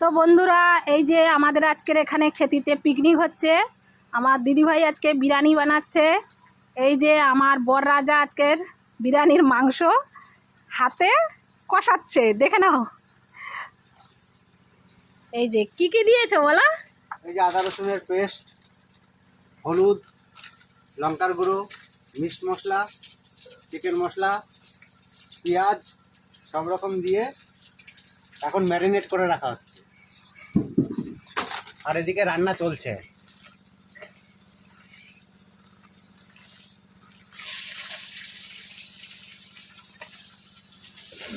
তো বন্ধুরা, এই যে আমাদের আজকের এখানে খেতিতে পিকনিক হচ্ছে। আমার দিদিভাই আজকে বিরিয়ানি বানাচ্ছে। এই যে আমার বর রাজা আজকের বিরিয়ানির মাংস হাতে কষাচ্ছে, দেখে নাও। এই যে কি কি দিয়েছো বলো? এই যে আদা রসুনের পেস্ট, হলুদ, লঙ্কার গুঁড়ো, মিক্সড মশলা, চিকেন মশলা, পেঁয়াজ সব রকম দিয়ে এখন ম্যারিনেট করে রাখা হচ্ছে। আর এদিকে রান্না চলছে।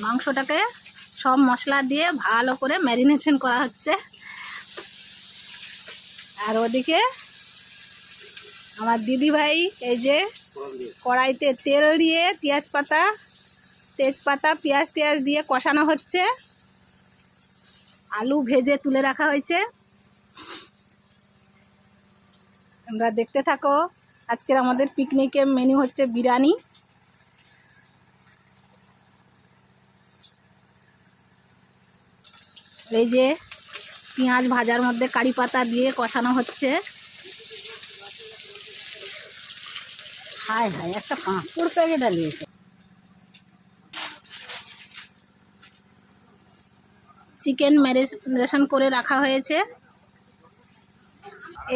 মাংসটাকে সব মশলা দিয়ে ভালো করে ম্যারিনেশন করা হচ্ছে। আর ওদিকে আমার দিদিভাই এই যে কড়াইতে তেল দিয়ে তেজপাতা পেঁয়াজ টিয়াজ দিয়ে কষানো হচ্ছে। আলু ভেজে তুলে রাখা হয়েছে। আমরা দেখতে থাকো। আজকের আমাদের পিকনিকের মেনু হচ্ছে বিরিয়ানি। এই যে পেঁয়াজ ভাজার মধ্যে কারি পাতা দিয়ে কষানো হচ্ছে। হায় হায়, একটা পাঁপড় প্যাকেট ডালিয়েছে। চিকেন ম্যারিনেশন করে রাখা হয়েছে।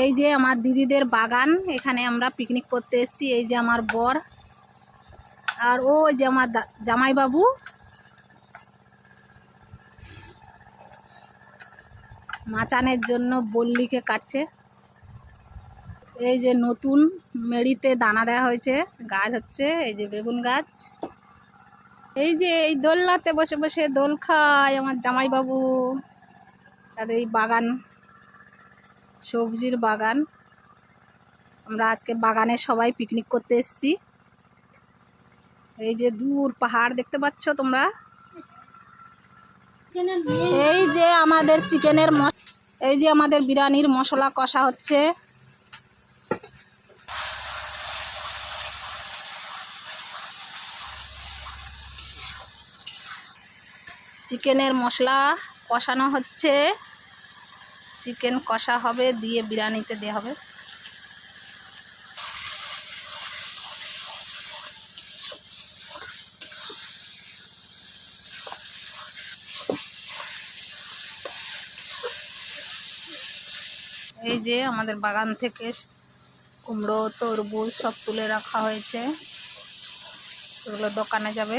এই যে আমার দিদিদের বাগান, এখানে আমরা পিকনিক করতে এসেছি। এই যে আমার বর আর ওই যে আমার জামাইবাবু। মাচানের জন্য বল্লিকে কাটছে। এই যে নতুন মেড়িতে দানা দেওয়া হয়েছে, গাছ হচ্ছে। এই যে বেগুন গাছ। এই যে এই দোলনাতে বসে বসে দোল খায় আমার জামাইবাবু। আর এই বাগান, সবজির বাগান। আমরা আজকে বাগানে সবাই পিকনিক করতে এসেছি। এই যে দূর পাহাড় দেখতে পাচ্ছ তোমরা। এই যে আমাদের এই যে আমাদের বিরিয়ানির মশলা কষা হচ্ছে। চিকেনের মশলা কষানো হচ্ছে। চিকেন কষা হবে, দিয়ে বিরিয়ানিতে দেওয়া হবে। এই যে আমাদের বাগান থেকে কুমড়ো তরমুজ সব তুলে রাখা হয়েছে। এগুলো দোকানে যাবে,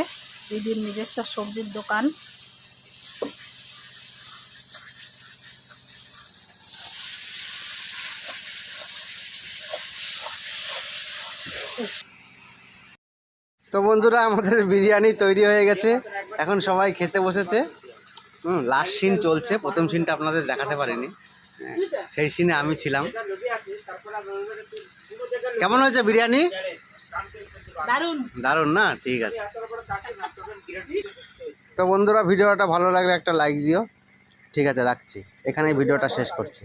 দিদির নিজস্ব সবজির দোকান। তো বন্ধুরা, আমাদের বিরিয়ানি তৈরি হয়ে গেছে। এখন সবাই খেতে বসেছে। লাস্ট সিন চলছে। প্রথম সিনটা আপনাদের দেখাতে পারিনি, সেই সিনে আমি ছিলাম। কেমন হয়েছে বিরিয়ানি? দারুণ দারুণ না? ঠিক আছে। তো বন্ধুরা, ভিডিওটা ভালো লাগলে একটা লাইক দিও। ঠিক আছে, রাখছি। এখানেই ভিডিওটা শেষ করছি।